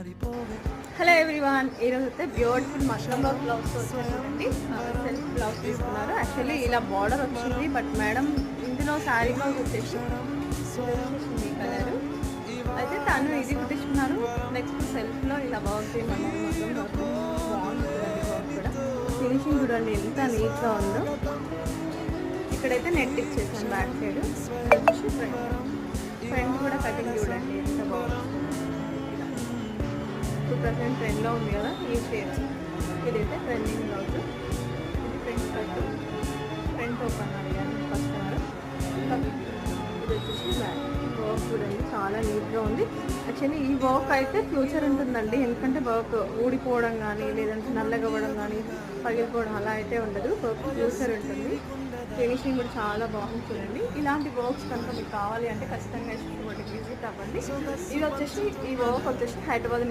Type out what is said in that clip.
Hello everyone, ఈరోజు అయితే beautiful mushroom work blouse వచ్చేసిందండి. సెల్ఫ్ బ్లౌజ్ తీసుకున్నారు. యాక్చువల్లీ ఇలా బార్డర్ వచ్చింది, బట్ మేడం ఇందులో శారీ బ్లౌజ్ వచ్చేసి ఈ కలర్ అయితే తను ఇది కుట్టించుకున్నారు. నెక్స్ట్ సెల్ఫ్లో ఇలా వర్క్ చేయమని మష్రూమ్ వర్క్ బాగుంటుంది. వర్క్ కూడా ఫినిషింగ్ చూడండి ఎంత నీట్గా ఉందో. ఇక్కడైతే నెట్ ఇచ్చేసాను బ్యాక్ సైడ్. ఫ్రంట్ కూడా కటింగ్ చూడండి ఎంత బాగుంది. 2% ట్రెండ్లో ఉంది కదా ఈ షేప్. ఇదైతే ట్రెండింగ్ బ్లౌజ్. ఇది ఫ్రంట్ కట్, ఫ్రంట్ ఓపెన్ అయ్యాను కస్టమర్. ఇది వచ్చేసి బ్యాక్. వర్క్ చూడండి చాలా నీట్గా ఉంది. యాక్చువల్లీ ఈ వర్క్ అయితే ఫ్యూచర్ ఉంటుందండి, ఎందుకంటే వర్క్ ఊడిపోవడం కానీ లేదంటే నల్లగవ్వడం కానీ పగిలిపోవడం అలా అయితే ఉండదు. వర్క్ ఫ్యూచర్ ఉంటుంది. ఫినిషింగ్ కూడా చాలా బాగుంది చూడండి. ఇలాంటి వర్క్స్ కనుక మీకు కావాలి అంటే ఖచ్చితంగా ఇష్టపడి విజిట్ అవ్వండి. ఇది వచ్చేసి ఈ వర్క్ వచ్చేసి హైదరాబాద్